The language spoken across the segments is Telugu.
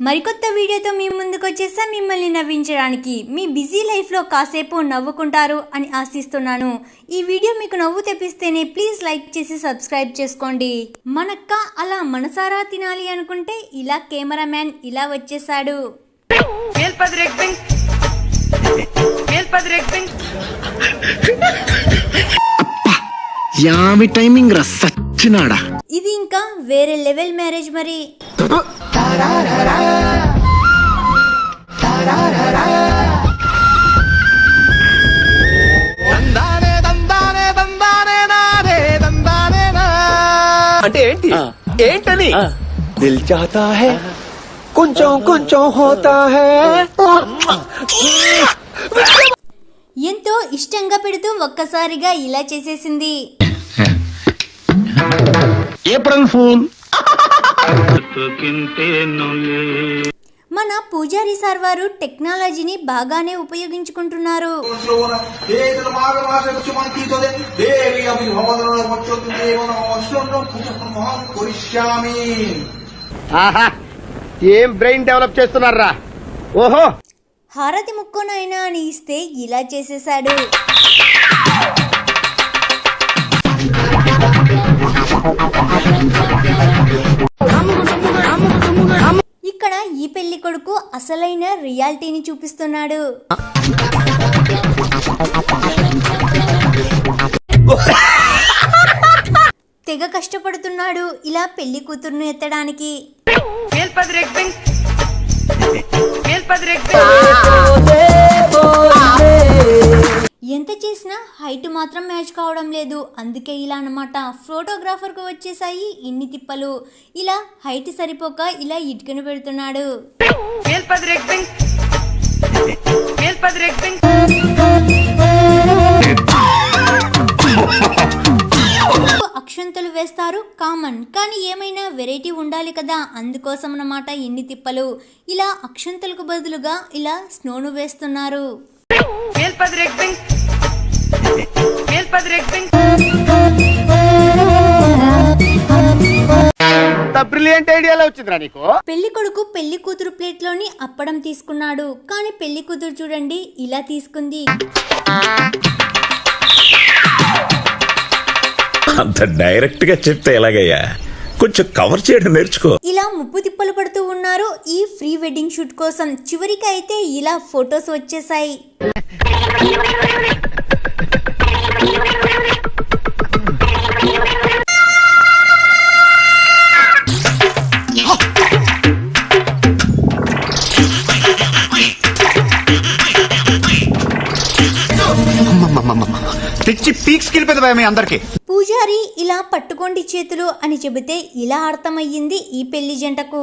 మరికొత్త వీడియోతో మీ ముందుకు వచ్చేసా మిమ్మల్ని నవ్వించడానికి. మీ బిజీ లైఫ్లో కాసేపు నవ్వుకుంటారు అని ఆశిస్తున్నాను. ఈ వీడియో మీకు నవ్వు తెప్పిస్తేనే ప్లీజ్ లైక్ చేసి సబ్స్క్రైబ్ చేసుకోండి. మనక్క అలా మనసారా తినాలి అనుకుంటే ఇలా కెమెరామ్యాన్ ఇలా వచ్చేసాడు. ఇది ఇంకా వేరే లెవెల్ మ్యారేజ్ మరి. అంటే ఏంటి ఏంటని దిల్ చాతా హై కొంచెం కొంచెం హోతా హై. ఎంతో ఇష్టంగా పెడుతూ ఒక్కసారిగా ఇలా చేసేసింది. April fool. మన పూజారి సార్ వారు టెక్నాలజీని బాగానే ఉపయోగించుకుంటున్నారు. ఏం బ్రెయిన్ డెవలప్ చేస్తున్నారా? ఓహో, హారతి ముక్కోనైనా అని ఇస్తే ఇలా చేసేశాడు. ఇక్కడ ఈ పెళ్లి కొడుకు అసలైన రియాలిటీని చూపిస్తున్నాడు. తెగ కష్టపడుతున్నాడు ఇలా పెళ్లి కూతురును ఎత్తడానికి. ఎంత చేసినా హైట్ మాత్రం మ్యాచ్ కావడం లేదు. అందుకే ఇలా అన్నమాట. ఫోటోగ్రాఫర్కు వచ్చేసాయి ఇన్ని తిప్పలు. ఇలా హైట్ సరిపోక ఇలా ఇటుకను పెడుతున్నాడు. అక్షంతలు వేస్తారు కామన్, కానీ ఏమైనా వెరైటీ ఉండాలి కదా, అందుకోసం అన్నమాట ఇన్ని తిప్పలు. ఇలా అక్షంతలకు బదులుగా ఇలా స్నోను వేస్తున్నారు. పెళ్లి కొడుకు పెళ్లి కూతురు ప్లేట్ లోని అప్పడం తీసుకున్నాడు, కానీ పెళ్లి కూతురు చూడండి ఇలా తీసుకుంది. అంత డైరెక్ట్ గా చెప్తే ఎలాగయ్యా, కొంచెం కవర్ చేయడం నేర్చుకో. ఇలా ముప్పు తిప్పలు పడుతూ ఉన్నారు ఈ ప్రీ వెడ్డింగ్ షూట్ కోసం. చివరికి అయితే ఇలా ఫొటోస్ వచ్చేసాయి. పూజారి ఇలా పట్టుకోండి చేతులు అని చెబితే ఇలా అర్థమయ్యింది ఈ పెళ్లి జంటకు.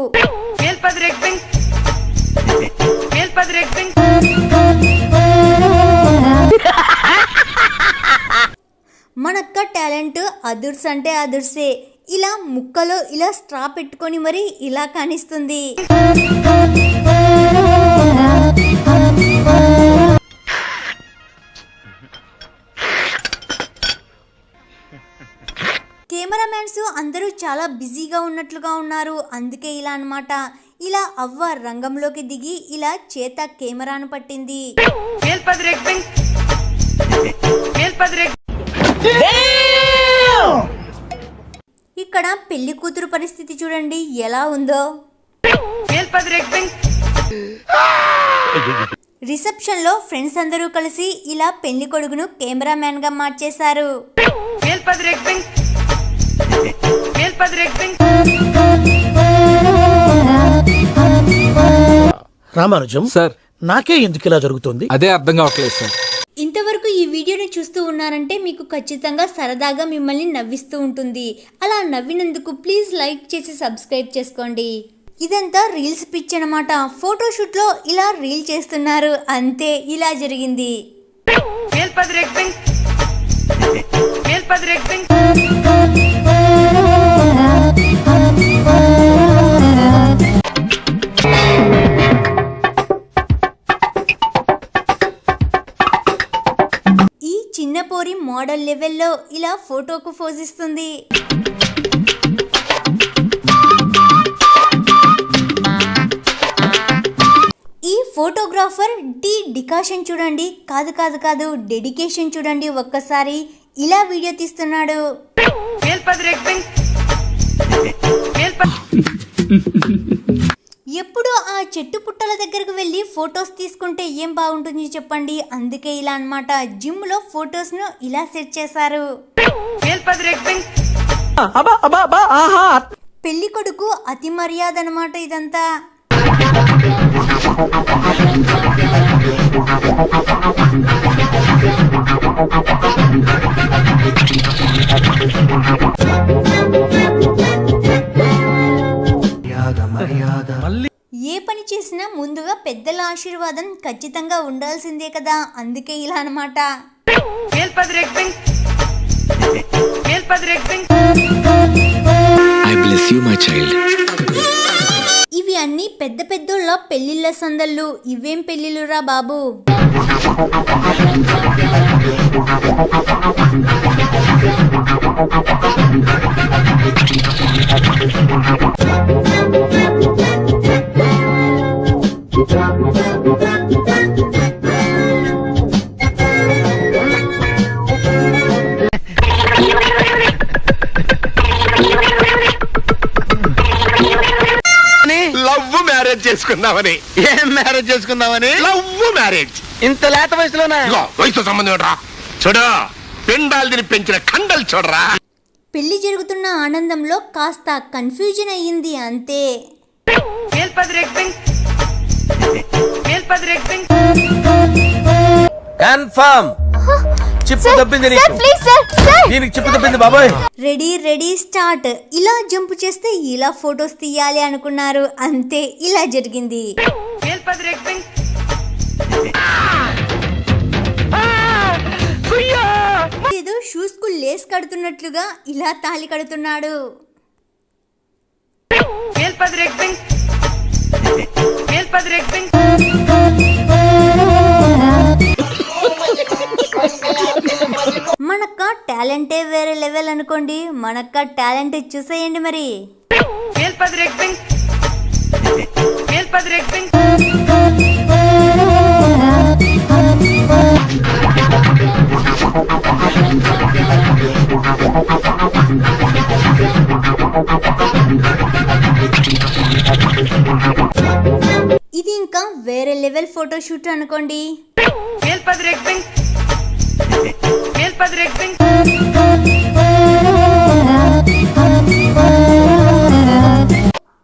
మనక్క టాలెంట్ అదుర్స్ అంటే అదుర్సే. ఇలా ముక్కలో ఇలా స్ట్రా పెట్టుకొని మరి ఇలా కానిస్తుంది. కెమెరామ్యాన్స్ అందరూ చాలా బిజీగా ఉన్నట్లుగా ఉన్నారు. అందుకే ఇలా అన్నమాట. ఇలా అవ్వ రంగంలోకి దిగి ఇలా చేత కెమెరాను పట్టింది. ఇక్కడ పెళ్లి కూతురు పరిస్థితి చూడండి ఎలా ఉందో. రిసెప్షన్ లో ఫ్రెండ్స్ అందరూ కలిసి ఇలా పెళ్లి కొడుకును కెమెరామ్యాన్ గా మార్చేశారు. రామానుజం సార్, నాకే ఎందుకు ఇలా జరుగుతుంది అదే అర్థం కావట్లేదు సార్. ఇంతవరకు ఈ వీడియోని చూస్తూ ఉన్నారంటే మీకు ఖచ్చితంగా సరదాగా మిమ్మల్ని నవ్విస్తూ ఉంటుంది. అలా నవ్వినందుకు ప్లీజ్ లైక్ చేసి సబ్స్క్రైబ్ చేసుకోండి. ఇదంతా రీల్స్ పిచ్ అన్నమాట. ఫోటోషూట్ లో ఇలా రీల్ చేస్తున్నారు, అంతే ఇలా జరిగింది. మోడల్ లెవెల్లో ఇలా ఫోటోకు పోజ్ ఇస్తుంది. ఈ ఫోటోగ్రాఫర్ డికాషన్ చూడండి, కాదు డెడికేషన్ చూడండి. ఒక్కసారి ఇలా వీడియో తీస్తున్నాడు. ఎప్పుడు ఆ చెట్టు పుట్టల దగ్గరకు వెళ్ళి ఫొటోస్ తీసుకుంటే ఏం బాగుంటుంది చెప్పండి. అందుకే ఇలా అన్నమాట, జిమ్ లో ఫొటోస్ ను ఇలా సెట్ చేశారు. పెళ్లి కొడుకు అతి మర్యాద అన్నమాట ఇదంతా. ఏ పని చేసినా ముందుగా పెద్దల ఆశీర్వాదం ఖచ్చితంగా ఉండాల్సిందే కదా, అందుకే ఇలా అన్నమాట. I bless you, my child. ఇవి అన్ని పెద్ద పెద్దోళ్ళ పెళ్లిళ్ళ సందళ్ళు. ఇవేం పెళ్లిళ్ళురా బాబు. లవ్ మ్యారేజ్ చేసుకుందామని. ఏం మ్యారేజ్ చేసుకుందామని? Love marriage. ఇంత లేత వయసులోనా? ఇదిగో వయసుతో సంబంధం ఏంట్రా? చూడు, పిండాలు తిని పెంచిన కండలు చూడరా. పెళ్లి జరుగుతున్న ఆనందంలో కాస్త కన్ఫ్యూజన్ అయ్యింది అంతే. కన్ఫర్మ్ చిప్పు దబ్బింది నీకు. దీనికి చిప్పు దబ్బింది బాబాయ్. Ready start. ఇలా జంప్ చేస్తే ఇలా ఫొటోస్ తీయాలి అనుకున్నారు, అంతే ఇలా జరిగింది. ఏదో షూస్ కు లేస్ కడుతున్నట్లుగా ఇలా తాళి కడుతున్నాడు. మనక్క టాలెంటే వేరే లెవెల్ అనుకోండి. మనక్క టాలెంట్ చూసేయండి మరి. ఇది ఇంకా వేరే లెవెల్ ఫోటోషూట్ అనుకోండి.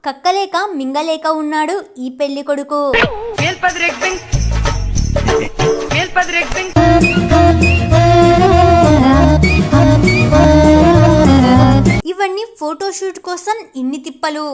కక్కలేక మింగలేక ఉన్నాడు ఈ పెళ్లి కొడుకు. ఇవన్నీ ఫోటోషూట్ కోసం ఇన్ని తిప్పలు.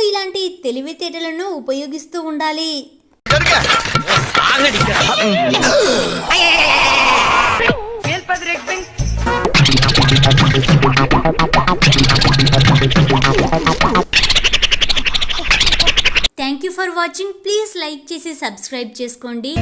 ఇలాంటి తెలివితేటలను ఉపయోగిస్తూ ఉండాలి. Thank you for watching. Please like చేసి సబ్స్క్రైబ్ చేసుకోండి.